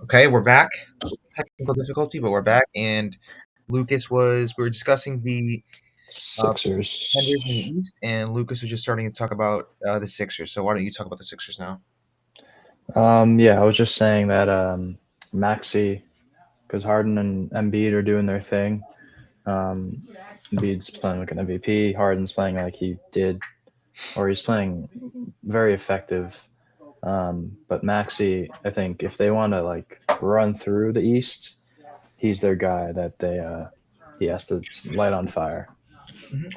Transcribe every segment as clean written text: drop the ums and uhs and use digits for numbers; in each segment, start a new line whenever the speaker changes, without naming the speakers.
Okay, we're back. Technical difficulty, but we're back. And we were discussing the contenders in the
Sixers.
East, and Lucas was just starting to talk about the Sixers. So why don't you talk about the Sixers now?
Yeah, I was just saying that Maxi, because Harden and Embiid are doing their thing. Embiid's playing like an MVP. Harden's playing like he did, or he's playing very effective. But Maxi, I think if they want to like run through the East, he's their guy that he has to light on fire.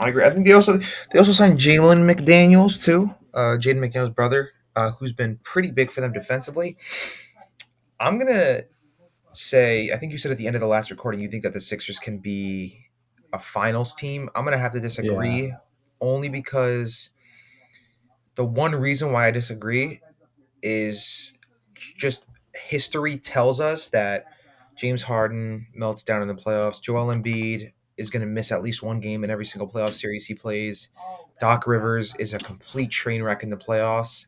I agree. I think they also signed Jalen McDaniels too, Jaden McDaniels' brother, who's been pretty big for them defensively. I'm gonna say, I think you said at the end of the last recording, you think that the Sixers can be a finals team. I'm gonna have to
Yeah,
disagree, only because the one reason why I disagree is just history tells us that James Harden melts down in the playoffs. Joel Embiid is going to miss at least one game in every single playoff series he plays. Doc Rivers is a complete train wreck in the playoffs.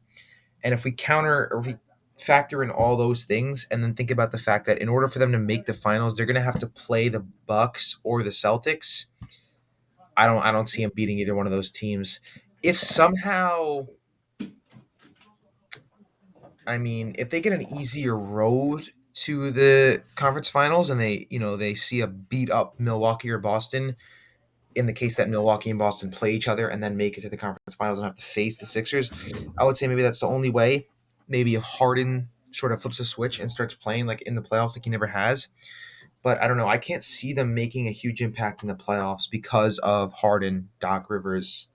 And if we factor in all those things and then think about the fact that in order for them to make the finals, they're going to have to play the Bucks or the Celtics. I don't see them beating either one of those teams. If somehow if they get an easier road to the conference finals and they see a beat up Milwaukee or Boston, in the case that Milwaukee and Boston play each other and then make it to the conference finals and have to face the Sixers, I would say maybe that's the only way. Maybe if Harden sort of flips a switch and starts playing like in the playoffs like he never has. But I don't know. I can't see them making a huge impact in the playoffs because of Harden, Doc Rivers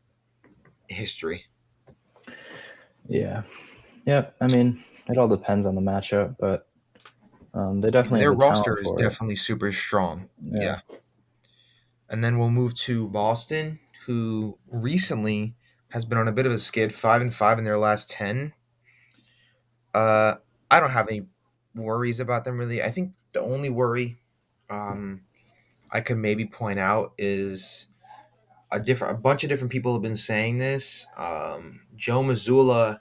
history.
yeah, yeah. I mean, it all depends on the matchup, but they
I mean,
definitely have
their
the
roster
talent
is
for it.
definitely super strong.
Yeah.
Yeah. And then we'll move to Boston, who recently has been on a bit of a skid, 5-5 in their last 10. Uh, I don't have any worries about them really. I think the only worry um, I could maybe point out is a bunch of different people have been saying this. Joe Mazzulla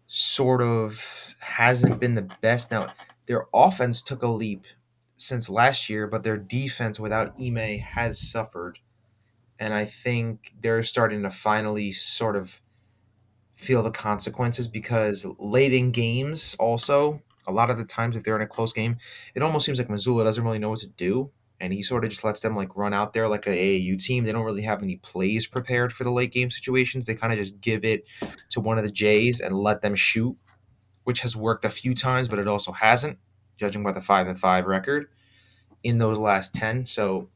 sort of hasn't been the best. Now, their offense took a leap since last year, but their defense without Ime has suffered. And I think they're starting to finally sort of feel the consequences because late in games, also, a lot of the times if they're in a close game, it almost seems like Missoula doesn't really know what to do. And he sort of just lets them like run out there like a AAU team. They don't really have any plays prepared for the late game situations. They kind of just give it to one of the Jays and let them shoot, which has worked a few times, but it also hasn't, judging by the 5-5 record in those last 10. So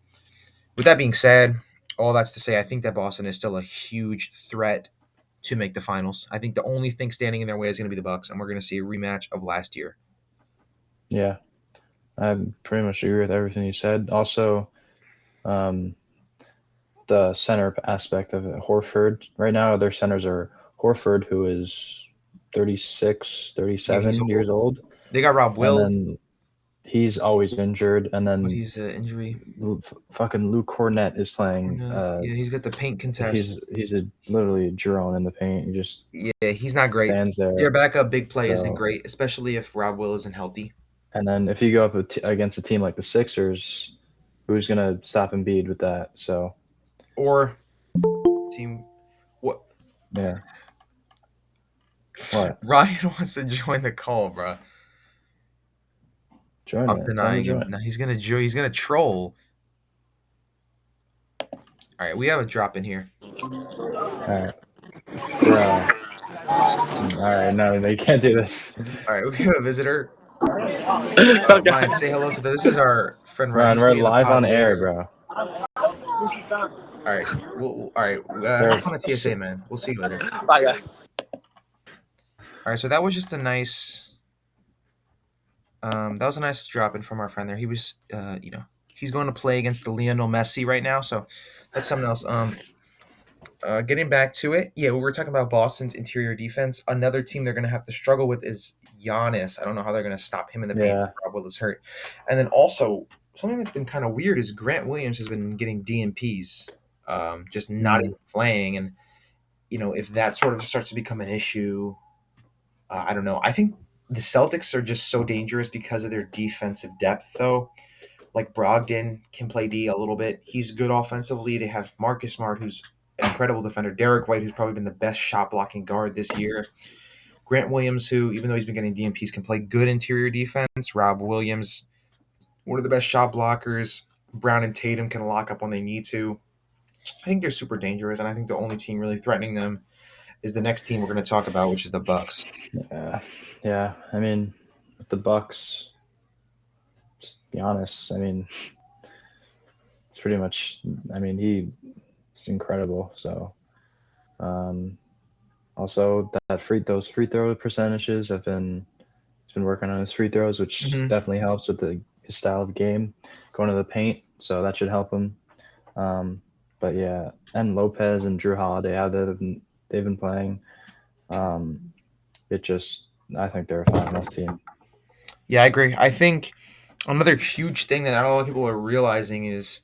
with that being said, all that's to say, I think that Boston is still a huge threat to make the finals. I think the only thing standing in their way is going to be the Bucks, and we're going to see a rematch of last year.
Yeah, I pretty much agree with everything you said. Also, um, the center aspect of it, Horford. Right now, their centers are Horford, who is 36,
Yeah, he's
37
old.
years old,
They got Rob
and
Will,
then he's always injured. And
but
then
he's injury.
fucking Luke Cornett is playing.
Yeah, he's got the paint contest.
He's literally a drone in the paint. He just
Yeah, he's not great.
stands there.
Their backup big play isn't
So,
great, especially if Rob Will isn't healthy.
and then if you go up against a team like the Sixers, who's gonna stop Embiid with that? So,
Or team, what?
yeah, what?
Ryan wants to join the call, bro.
Join
I'm
it. Tell him to
denying him.
join.
No, he's gonna troll. All right, we have a drop in here.
All right, bro. All right, no, they can't do this.
All right, we have a visitor.
What's up,
Ryan,
guys?
say hello to this is our friend Ryan.
Ron,
He's gonna
we're
be in the
live
pod
on air,
later.
bro.
All right. All right. Have
They're
fun at TSA, man. We'll see you later.
Bye, guys.
All right. So that was just a nice. That was a nice drop in from our friend there. He was, he's going to play against the Lionel Messi right now, so that's something else. Getting back to it, yeah, we were talking about Boston's interior defense. Another team they're going to have to struggle with is Giannis. I don't know how they're going to stop him in the paint.
yeah,
Rob Will is hurt, and then also something that's been kind of weird is Grant Williams has been getting DNPs, just not
mm,
even playing, and if that sort of starts to become an issue, I don't know. I think The Celtics are just so dangerous because of their defensive depth, though. Like Brogdon can play D a little bit. He's good offensively. They have Marcus Smart, who's an incredible defender. Derek White, who's probably been the best shot blocking guard this year. Grant Williams, who, even though he's been getting DMPs, can play good interior defense. Rob Williams, one of the best shot blockers. Brown and Tatum can lock up when they need to. I think they're super dangerous, and I think the only team really threatening them is the next team we're going to talk about, which is the Bucks.
Yeah, yeah. I mean, with the Bucks, just be honest. I mean, it's pretty much. I mean, he's incredible. So, um, also that those free throw percentages have been. He's been working on his free throws, which
Mm-hmm.
definitely helps with his style of game, going to the paint. So that should help him. Um, but yeah, and Lopez and Drew Holiday, how they've been playing. Um, it just, I think they're a finals team.
Yeah, I agree. I think another huge thing that not a lot of people are realizing is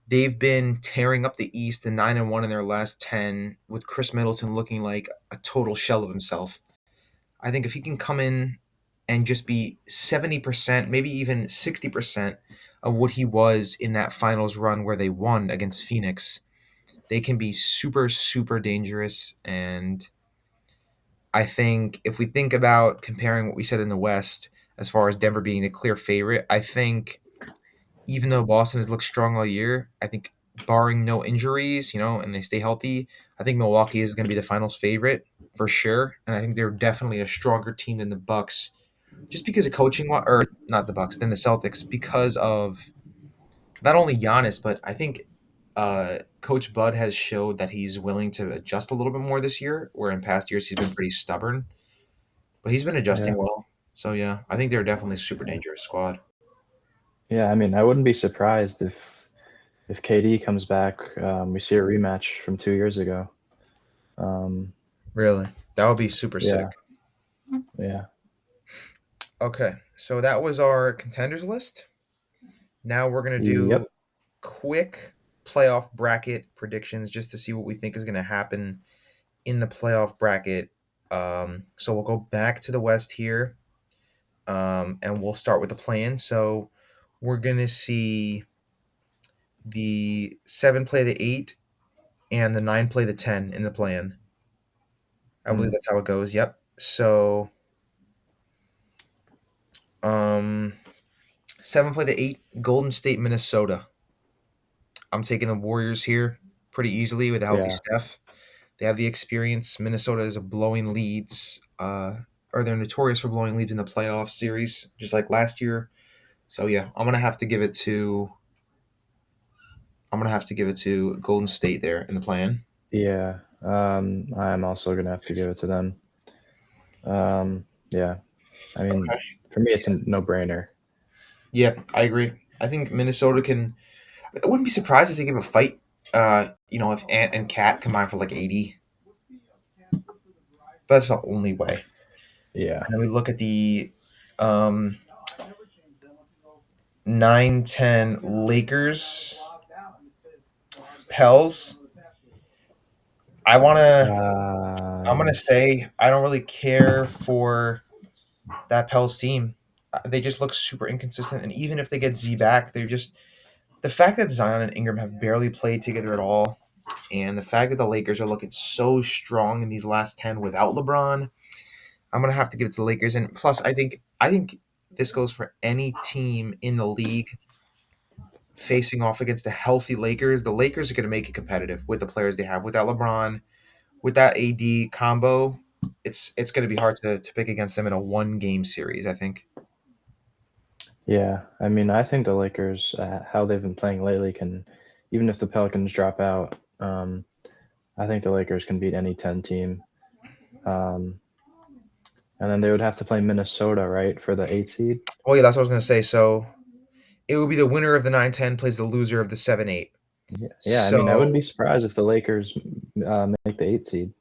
they've been tearing up the East and 9-1 in their last 10, with Chris Middleton looking like a total shell of himself. I think if he can come in and just be 70%, maybe even 60% of what he was in that finals run where they won against Phoenix, they can be super, super dangerous. And I think if we think about comparing what we said in the West, as far as Denver being the clear favorite, I think even though Boston has looked strong all year, I think barring no injuries, and they stay healthy, I think Milwaukee is going to be the finals favorite for sure. And I think they're definitely a stronger team than the Bucks, just because of coaching, or not the Bucks, than the Celtics, because of not only Giannis, but I think Coach Bud has showed that he's willing to adjust a little bit more this year, where in past years he's been pretty stubborn, but he's been
Yeah,
adjusting well. So yeah, I think they're definitely a super dangerous squad.
yeah. I mean, I wouldn't be surprised if KD comes back. We see a rematch from 2 years ago. Um,
Really, that would be super sick.
yeah, yeah,
Okay, so that was our contenders list. Now we're gonna do
yep.
quick playoff bracket predictions just to see what we think is gonna happen in the playoff bracket. So we'll go back to the West here, and we'll start with the plan. So we're gonna see the 7 play the 8 and the 9 play the 10 in the plan. I believe
Mm,
that's how it goes. Yep. So um, 7 play the 8, Golden State, Minnesota. I'm taking the Warriors here pretty easily with a healthy
yeah,
Steph. They have the experience. Minnesota is a blowing leads, or they're notorious for blowing leads in the playoff series, just like last year. So yeah, I'm gonna have to give it to Golden State there in the plan.
yeah. I'm also gonna have to give it to them. Yeah. I mean,
Okay.
for me, it's a no-brainer.
Yeah, I agree. I think Minnesota can. I wouldn't be surprised if they give a fight. If Ant and Cat combine for like 80, but that's the only way.
Yeah,
And then we look at the um, 9-10 Lakers Pels. I want to. I'm gonna
uh,
say I don't really care for that Pels team. They just look super inconsistent, and even if they get Z back, they're just the fact that Zion and Ingram have barely played together at all, and the fact that the Lakers are looking so strong in these last 10 without LeBron. I'm gonna have to give it to the Lakers, and plus, I think this goes for any team in the league facing off against a healthy Lakers. The Lakers are gonna make it competitive with the players they have. Without LeBron, with that AD combo, it's going to be hard to pick against them in a one game series. I think.
yeah. I mean, I think the Lakers, how they've been playing lately, can even if the Pelicans drop out, I think the Lakers can beat any 10 team. Um, and then they would have to play Minnesota, right, for the 8 seed.
Oh yeah, that's what I was going to say. So it would be the winner of the 9-10 plays the loser of the 7-8.
Yeah, yeah. I mean, I wouldn't
So
be surprised if the Lakers make the 8 seed.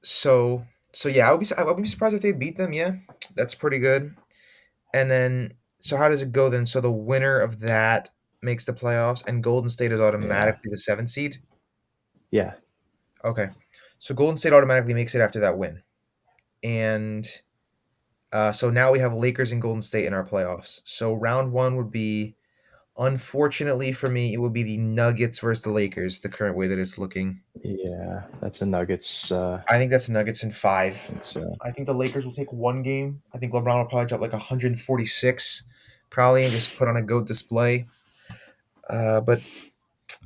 so so yeah, I would be surprised if they beat them. Yeah, that's pretty good. And then so how does it go then? So the winner of that makes the playoffs, and Golden State is
Yeah,
automatically the 7 seed.
yeah,
Okay, so Golden State automatically makes it after that win. and so now we have Lakers and Golden State in our playoffs. So round one would be, unfortunately for me, it would be the Nuggets versus the Lakers. The current way that it's looking,
Yeah, that's the Nuggets.
I think that's Nuggets in five.
It's,
I think the Lakers will take one game. I think LeBron will probably drop like 146, probably, and just put on a goat display. But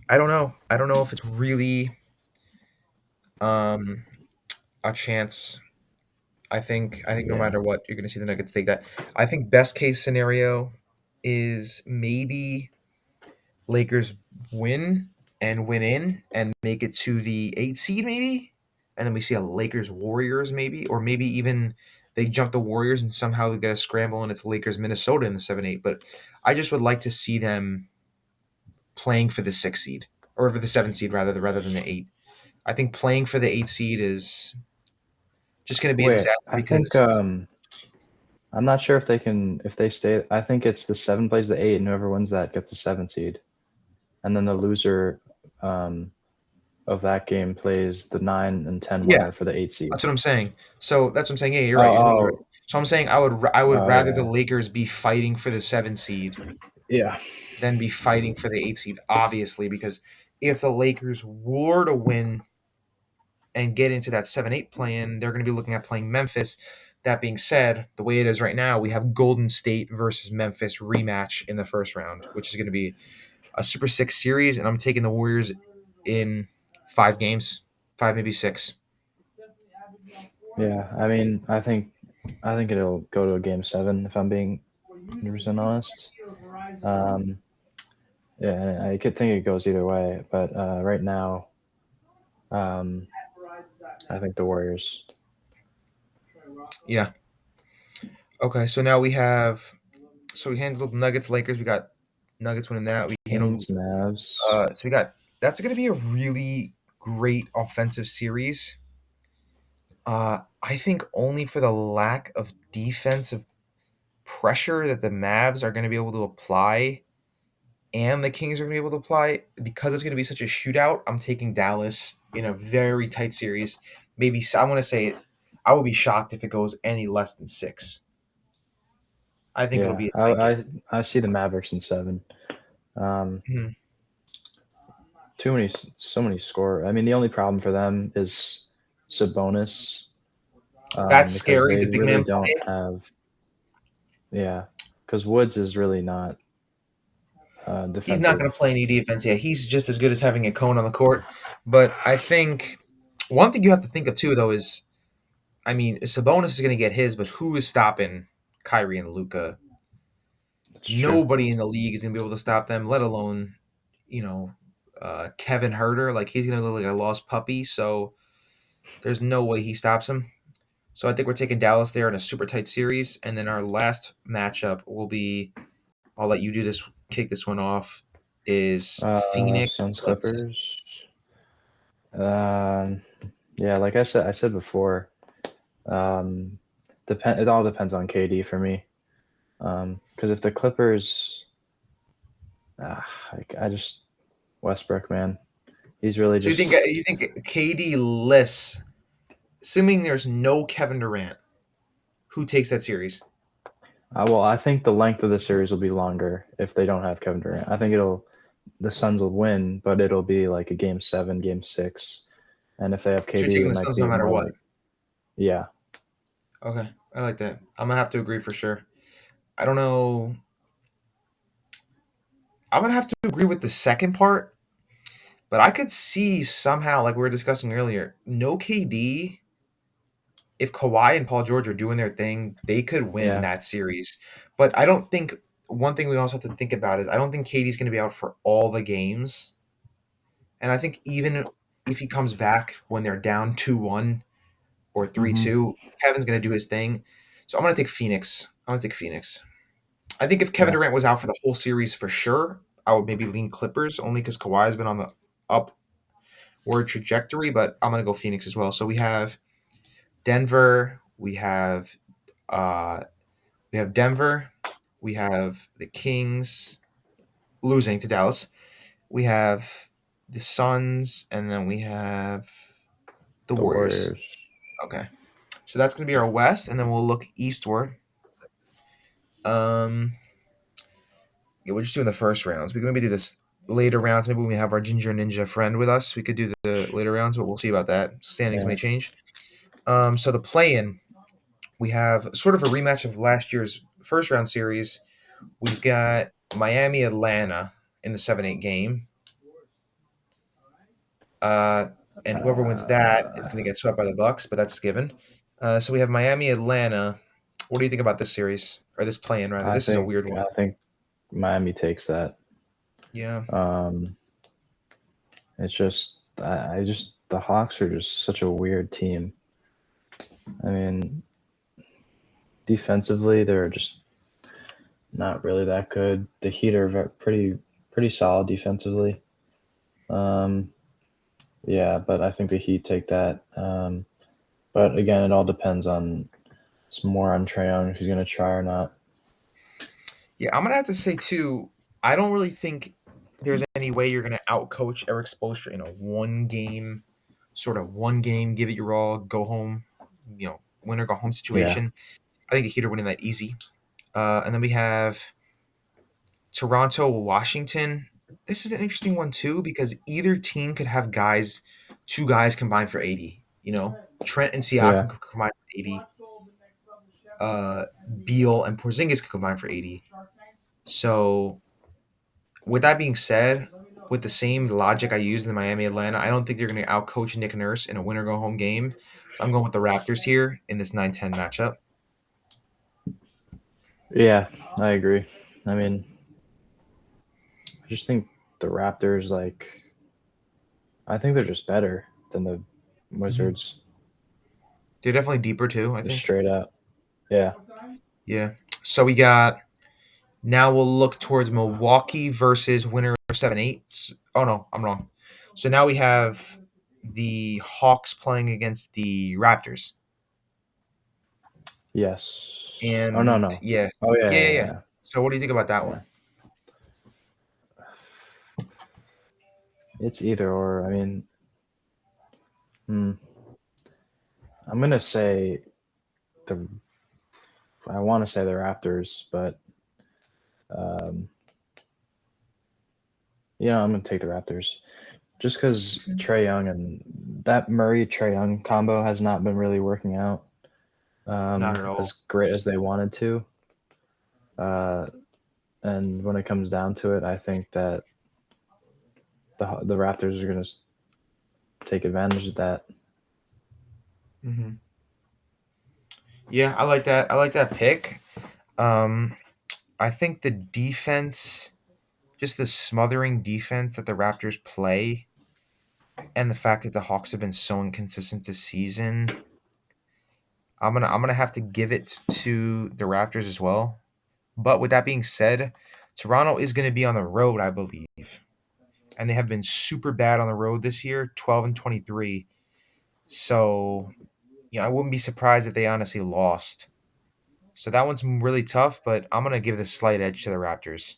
I don't know. I don't know if it's really um, a chance. I think no
yeah,
matter what, you're going to see the Nuggets take that. I think best case scenario is maybe Lakers win and win in and make it to the 8 seed maybe, and then we see a Lakers Warriors maybe, or maybe even they jump the Warriors and somehow they get a scramble and it's Lakers Minnesota in the 7-8. But I just would like to see them playing for the 6 seed, or for the 7 seed rather than the 8. I think playing for the 8 seed is just going to be a
wait,
disaster
I think
because
I'm not sure if they can if they stay. I think it's the 7 plays the 8, and whoever wins that gets the 7 seed, and then the loser um, of that game plays the 9 and 10
yeah,
winner for the 8 seed.
that's what I'm saying. So that's what I'm saying. Yeah, you're
Oh,
right. You're totally right.
oh,
So I'm saying I would
oh,
rather the
yeah,
Lakers be fighting for the 7 seed
yeah,
than be fighting for the 8 seed, obviously, because if the Lakers were to win and get into that 7-8 play-in, they're going to be looking at playing Memphis. That being said, the way it is right now, we have Golden State versus Memphis rematch in the first round, which is going to be a Super Six series, and I'm taking the Warriors in 5 games, five maybe six.
yeah. I mean, I think it'll go to a game 7 if I'm being 100% honest. Um, yeah, I could think it goes either way, but right now, um, I think the Warriors.
Yeah. Okay. So now we have. So we handled Nuggets, Lakers. We got Nuggets winning that. We handled.
Kings, Mavs.
So we got. That's going to be a really great offensive series. I think only for the lack of defensive pressure that the Mavs are going to be able to apply, and the Kings are going to be able to apply, because it's going to be such a shootout. I'm taking Dallas in a very tight series. Maybe I want to say I would be shocked if it goes any less than 6. I think it'll
Yeah,
be a tight game.
I see the Mavericks in 7. Um,
Mhm.
so many score. I mean, the only problem for them is Sabonis,
That's
because
scary.
they
The big
really
man
don't
play.
have. Yeah, because Woods is really not
He's not
defensive.
going to play any defense. Yeah, he's just as good as having a cone on the court. But I think one thing you have to think of too, though, is I mean, Sabonis is going to get his, but who is stopping Kyrie and Luca?
That's true.
Nobody in the league is going to be able to stop them, let alone, you know, Kevin Herter. Like, he's going to look like a lost puppy. So there's no way he stops him. So I think we're taking Dallas there in a super tight series. And then our last matchup will be, I'll let you do this, kick this one off, is Phoenix
Suns,
Clips.
Clippers. Um, yeah, like I said before, um, depend. It all depends on KD for me. Because if the Clippers, I just Westbrook, man, he's really
So
just.
you think KD lists, assuming there's no Kevin Durant, who takes that series?
Well, I think the length of the series will be longer if they don't have Kevin Durant. I think the Suns will win, but it'll be like a game 7, game 6, and if they have
So you're
KD,
taking
it
the
might
Suns no
be
matter
more
what.
like yeah,
Okay, I like that. I'm gonna have to agree for sure. I don't know. I'm gonna have to agree with the second part, but I could see somehow, like we were discussing earlier, no KD. If Kawhi and Paul George are doing their thing, they could win
yeah,
that series. But I don't think one thing we also have to think about is I don't think KD's going to be out for all the games, and I think even if he comes back when they're down 2-1 or three
hmm
two, Kevin's going to do his thing. So I'm going to take Phoenix. I'm going to take Phoenix. I think if Kevin
yeah,
Durant was out for the whole series for sure, I would maybe lean Clippers only because Kawhi has been on the upward trajectory. But I'm gonna go Phoenix as well. So we have Denver, uh, we have Denver, we have the Kings losing to Dallas, we have the Suns, and then we have the
the
Warriors.
Warriors.
Okay, So that's going to be our West, and then we'll look eastward. Um, yeah, we're just doing the first rounds. We can maybe do this later rounds. Maybe when we have our Ginger Ninja friend with us, we could do the later rounds, but we'll see about that. Standings
Yeah,
may change. So the play-in, we have sort of a rematch of last year's first round series. We've got Miami Atlanta in the 7-8 game. Uh, and whoever wins that is going to
uh,
get swept by the Bucks, but that's given. So we have Miami Atlanta. What do you think about this series or this play-in rather?
I
This is a
think
weird one.
I think Miami takes that.
Yeah.
Um, it's just I just the Hawks are just such a weird team. I mean, defensively they're just not really that good. The Heat are pretty solid defensively. Um, yeah, but I think the Heat take that. But again, it all depends on it's more on Trae Young if he's gonna try or not.
Yeah, I'm gonna have to say too. I don't really think there's any way you're gonna outcoach Eric Spoelstra in a one game, give it your all, go home, win or go home
Yeah,
situation. I think the Heat are winning that easy. And then we have Toronto, Washington. This is an interesting one too because either team could have two guys combined for 80. Trent and
yeah,
Siakam could combine for 80. Uh, Beal and Porzingis could combine for 80. So with that being said, with the same logic I used in Miami Atlanta, I don't think they're going to outcoach Nick Nurse in a win or go home game. So I'm going with the Raptors here in this 9-10 matchup.
yeah. I agree. I mean, I just think the Raptors I think they're just better than the
Hmm.
Wizards,
They're definitely deeper too, I
just
think.
straight up. Yeah.
Yeah. So we got now we'll look towards Milwaukee versus winner of 7-8. Oh no, I'm wrong. So now we have the Hawks playing against the Raptors.
Yes. Oh no
And
no.
yeah.
Oh yeah
Yeah, yeah,
yeah
yeah.
yeah.
So what do you think about that
Yeah.
one?
It's either or. I mean, hmm, I'm gonna say the. I want to say the Raptors, but um, yeah, I'm gonna take the Raptors just because Trey Young and that Murray Trey Young combo has not been really working out
Not at all.
as great as they wanted to. Uh, and when it comes down to it, I think that the Raptors are gonna take advantage of that.
Hmm. Yeah, I like that. I like that pick. Um, I think the defense, just the smothering defense that the Raptors play, and the fact that the Hawks have been so inconsistent this season, I'm gonna have to give it to the Raptors as well. But with that being said, Toronto is gonna be on the road, I believe, and they have been super bad on the road this year, 12-23. So I wouldn't be surprised if they honestly lost. So that one's really tough, but I'm gonna give the slight edge to the Raptors.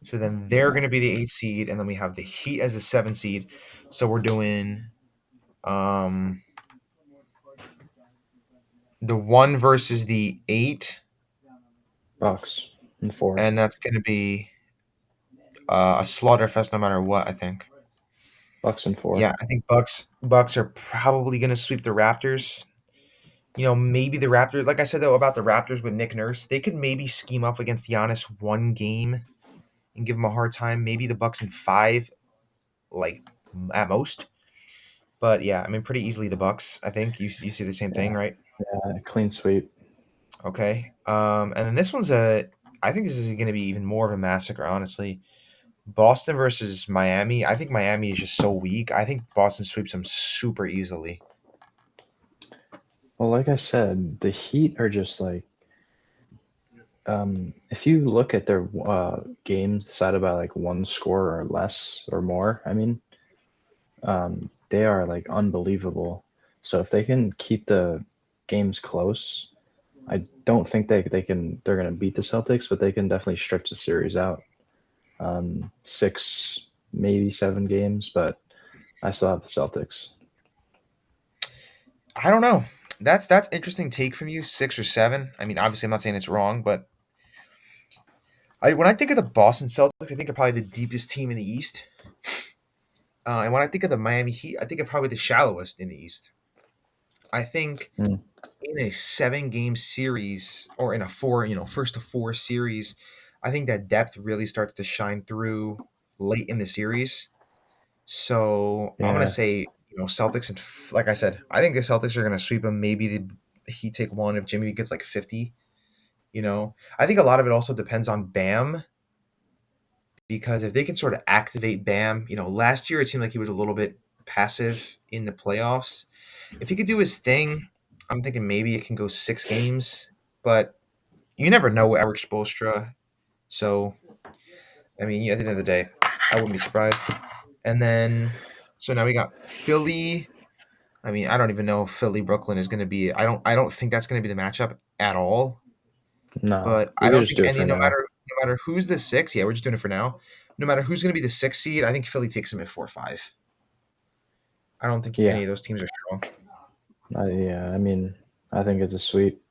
So then they're going to be the 8 seed, and then we have the Heat as the 7 seed. So we're doing um, the 1 versus the 8,
Bucks and 4.
and that's going to be a slaughterfest no matter what, I think.
Bucks and 4.
Yeah, I think Bucks are probably going to sweep the Raptors. Maybe the Raptors, like I said though about the Raptors with Nick Nurse, they could maybe scheme up against Giannis one game and give him a hard time. Maybe the Bucks in 5, like at most. But yeah, I mean, pretty easily the Bucks. I think you see the same thing,
Yeah,
right?
clean sweep.
Okay. And then this one's I think this is going to be even more of a massacre, honestly. Boston versus Miami. I think Miami is just so weak. I think Boston sweeps them super easily.
Well, like I said, the Heat are just if you look at their games decided by like one score or less or more, I mean, they are like unbelievable. So if they can keep the games close, I don't think they're gonna beat the Celtics, but they can definitely stretch the series out. 6, maybe 7 games, but I still have the Celtics.
I don't know. That's interesting take from you, 6 or 7. I mean, obviously, I'm not saying it's wrong, but when I think of the Boston Celtics, I think they're probably the deepest team in the East. And when I think of the Miami Heat, I think they're probably the shallowest in the East. I think
Mm,
in a 7 game series or in a four, first to four series, I think that depth really starts to shine through late in the series. So I'm gonna
yeah,
say, Celtics, and like I said, I think the Celtics are gonna sweep them. Maybe the Heat take one if Jimmy gets like 50. I think a lot of it also depends on Bam, because if they can sort of activate Bam, last year it seemed like he was a little bit passive in the playoffs. If he could do his thing, I'm thinking maybe it can go 6 games, but you never know with Eric Spoelstra. So, I mean, at the end of the day, I wouldn't be surprised. And then, so now we got Philly. I mean, I don't even know if Philly Brooklyn is going to be. I don't think that's going to be the matchup at all.
no,
But
we
I
could
don't
just
think
do it
any
for
no
now.
matter no matter who's the six. Yeah, we're just doing it for now. No matter who's going to be the sixth seed, I think Philly takes them at 4-5. I don't think any
Yeah,
of those teams are strong.
yeah. I mean, I think it's a sweep.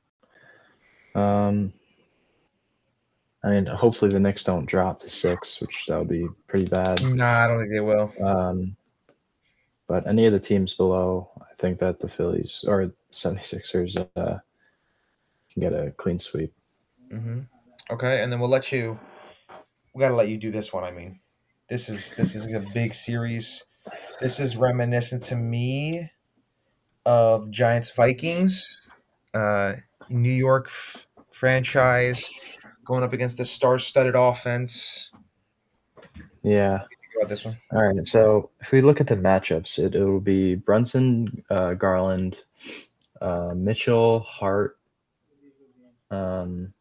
Um, I mean, hopefully the Knicks don't drop to 6, which that would be pretty bad.
Nah, I don't think they will.
Um, but any of the teams below, I think that the Phillies or 76ers can get a clean sweep.
Hmm. Okay, and then we'll let you. We gotta let you do this one. I mean, this is a big series. This is reminiscent to me of Giants Vikings, uh, New York franchise going up against a star-studded offense.
Yeah.
Think about this one.
All right. So if we look at the matchups, it'll be Brunson, Garland, Mitchell, Hart. Um,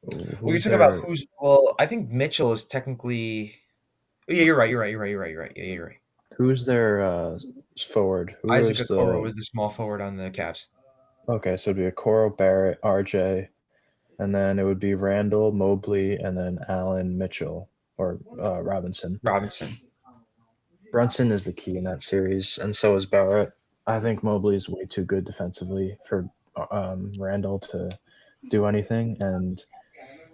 Well, you
who's
talk about
their
who's. Well, I think Mitchell is technically. Yeah, you're right. You're right. You're right. You're right. You're right. Yeah, you're right.
who's their forward? Who
Isaac
is
Okoro
the
was the small forward on the Cavs.
Okay, so it'd be a Coro Barrett, RJ, and then it would be Randall, Mobley, and then Allen Mitchell or Robinson.
Robinson.
Brunson is the key in that series, and so is Barrett. I think Mobley is way too good defensively for Randall to do anything, and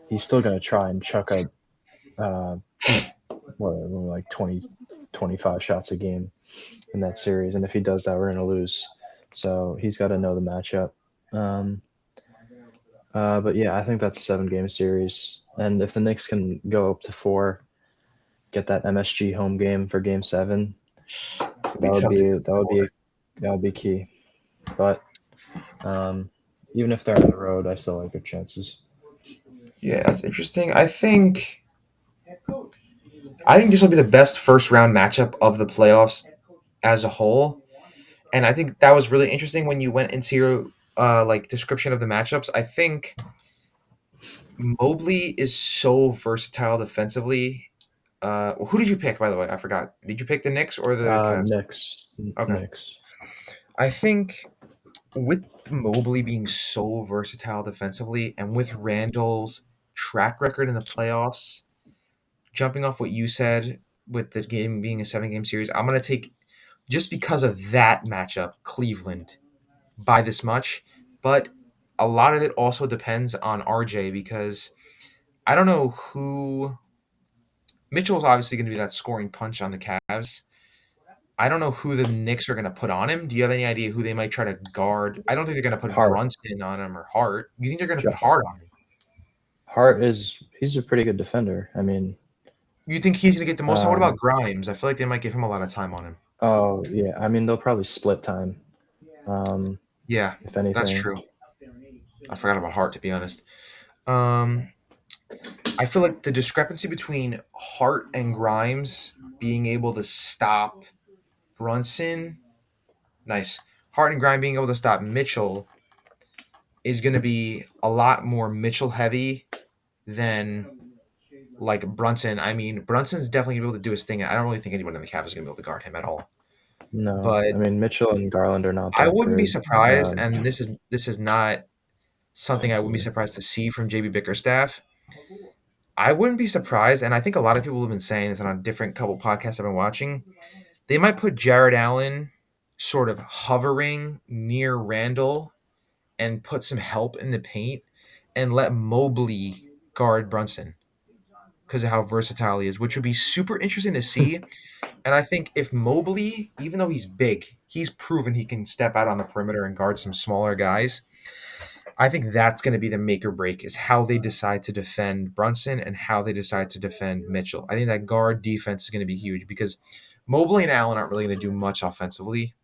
he's still going to try and chuck up uh, like 20, 25 shots a game in that series. And if he does that, we're going to lose. So he's got to know the matchup. Um, but yeah, I think that's a 7 game series. And if the Knicks can go up to 4, get that MSG home game for Game 7,
It's gonna be
that would
tough
be
to get
that would be that would be key. But um, even if they're on the road, I still like their chances.
Yeah, that's interesting. I think this will be the best first round matchup of the playoffs as a whole. And I think that was really interesting when you went into your like description of the matchups. I think Mobley is so versatile defensively. Who did you pick, by the way? I forgot. Did you pick the Knicks or the Cavs?
Knicks,
Okay.
Knicks.
I think with Mobley being so versatile defensively and with Randall's track record in the playoffs, jumping off what you said with the game being a 7 game series, I'm going to take, just because of that matchup, Cleveland by this much. But a lot of it also depends on RJ, because I don't know who. Mitchell's obviously going to be that scoring punch on the Cavs. I don't know who the Knicks are going to put on him. Do you have any idea who they might try to guard? I don't think they're going to put
Hart.
Brunson on him or Hart. You think they're going to put
Jo-
Hart on him?
Hart is he's a pretty good defender. I mean,
You think he's going to get the most? What about
um,
Grimes? I feel like they might give him a lot of time on him.
oh yeah, I mean they'll probably split time. Um,
Yeah,
if
that's
anything,
true. I forgot about Hart, to be honest. Um, I feel like the discrepancy between Hart and Grimes being able to stop Brunson, nice. Hart and Grimes being able to stop Mitchell is going to be a lot more Mitchell heavy than like Brunson. I mean, Brunson's definitely gonna be able to do his thing. I don't really think anyone in the Cavs is gonna be able to guard him at all.
no.
But
I mean Mitchell and Garland are not
I
that
wouldn't be
good.
surprised, and this is not something I wouldn't be surprised to see from JB Bickerstaff. I wouldn't be surprised, and I think a lot of people have been saying this on a different couple podcasts I've been watching. They might put Jared Allen sort of hovering near Randall and put some help in the paint and let Mobley guard Brunson because of how versatile he is, which would be super interesting to see. And I think if Mobley, even though he's big, he's proven he can step out on the perimeter and guard some smaller guys. I think that's going to be the make or break is how they decide to defend Brunson and how they decide to defend Mitchell. I think that guard defense is going to be huge because Mobley and Allen aren't really going to do much offensively.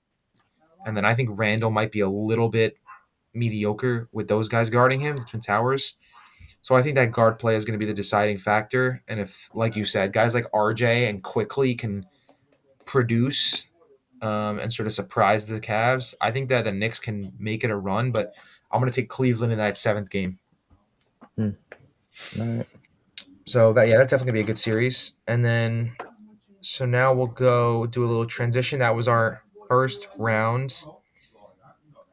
And then I think Randall might be a little bit mediocre with those guys guarding him, the Twin Towers. So I think that guard play is going to be the deciding factor. And if, like you said, guys like RJ and Quickly can produce and sort of surprise the Cavs, I think that the Knicks can make it a run. But I'm going to take Cleveland in that seventh game.
All right.
So that's definitely gonna be a good series. And then so now we'll go do a little transition. That was our first round.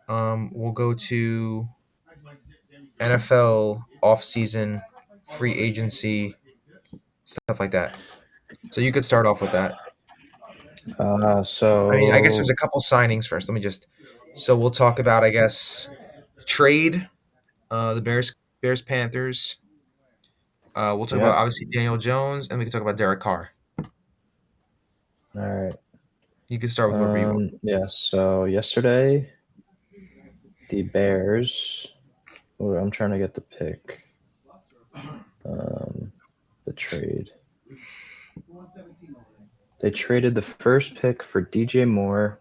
We'll go to NFL offseason, free agency, stuff like that. So you could start off with that. I mean, I guess there's
So
a couple signings first. Let me just. So we'll talk about, I guess, trade. The Bears Panthers. We'll talk about
yep.
obviously Daniel Jones, and we can talk about Derek Carr.
All right.
You can start with whoever you want.
Yeah. So yesterday, the Bears. I'm trying to get the pick. The trade. They traded the first pick for DJ Moore,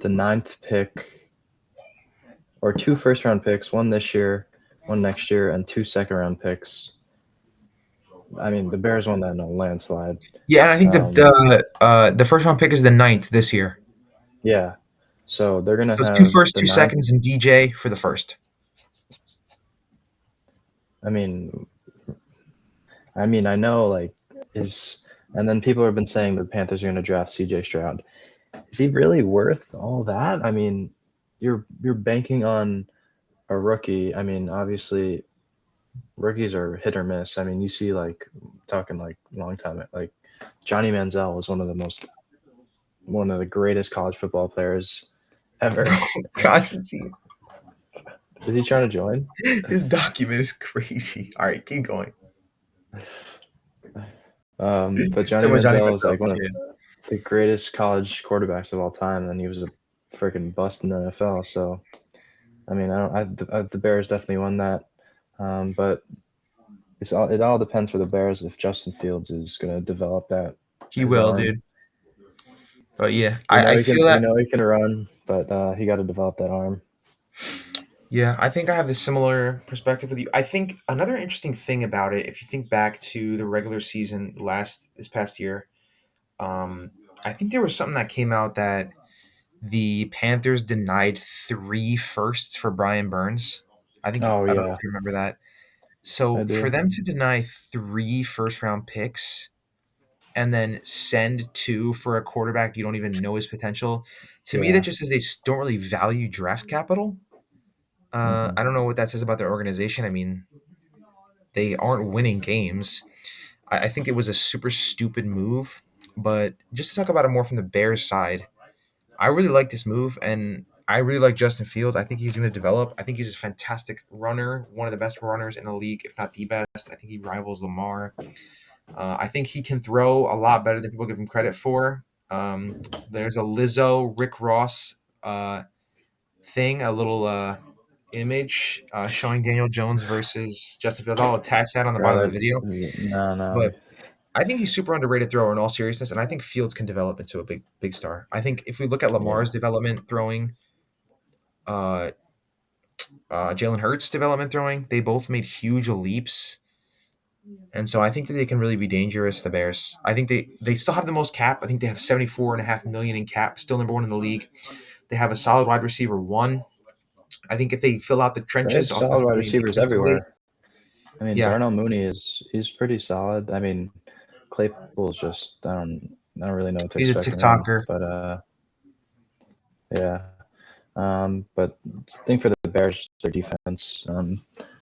the 9th pick, or 2 first-round picks, one this year, one next year, and 2 second-round picks. I mean, the Bears won that in a landslide.
Yeah, and I think
Um,
the first round pick is the ninth this year.
Yeah. So they're gonna
So it's two
have
first,
the
two
9th.
seconds, and DJ for the first.
I mean, I know and then people have been saying the Panthers are gonna draft CJ Stroud. Is he really worth all that? I mean, you're banking on a rookie. I mean, obviously, rookies are hit or miss. I mean, you see talking long time like Johnny Manziel was one of the greatest college football players ever.
Constantine.
Is he trying to join?
This document is crazy. All right, keep going.
But Johnny
So about Johnny
Manziel was
Manziel.
like one of
Yeah.
the greatest college quarterbacks of all time, and he was a freaking bust in the NFL. So, I mean, the Bears definitely won that, but it all depends for the Bears if Justin Fields is going to develop
He
his
will,
arm.
dude. But yeah, I feel
We
that.
know he can run, but he got to develop that arm.
Yeah, I think I have a similar perspective with you. I think another interesting thing about it, if you think back to the regular season this past year, um, I think there was something that came out that the Panthers denied 3 firsts for Brian Burns.
Oh
I don't know
yeah,
if you remember that.
I
So for
do.
them to deny 3 first round picks and then send 2 for a quarterback you don't even know his potential, to me that
Yeah.
just says they don't really value draft capital.
Mm-mm.
I don't know what that says about their organization. I mean, they aren't winning games. I think it was a super stupid move. But just to talk about it more from the Bears side, I really like this move, and I really like Justin Fields. I think he's going to develop. I think he's a fantastic runner, one of the best runners in the league, if not the best. I think he rivals Lamar. I think he can throw a lot better than people give him credit for. There's a Lizzo, Rick Ross thing, a little image showing Daniel Jones versus Justin Fields. I'll attach that on the bottom of
Rather,
the video.
no.
But I think he's super underrated thrower in all seriousness, and I think Fields can develop into a big star. I think if we look at
Yeah.
Lamar's development throwing, uh, Jalen Hurts' development throwing, they both made huge leaps. And so I think that they can really be dangerous, the Bears. I think they still have the most cap. I think they have 74.5 million in cap, still number one in the league. They have a solid wide receiver one. I think if they fill out the
They have
trenches
solid wide
offensively and
receivers
defensively,
everywhere. I mean,
yeah,
Darnell Mooney he's pretty solid. I mean, Claypool's just I don't really know what to
he's a
expect from him.
TikToker.
But yeah. But I think for the Bears, their defense.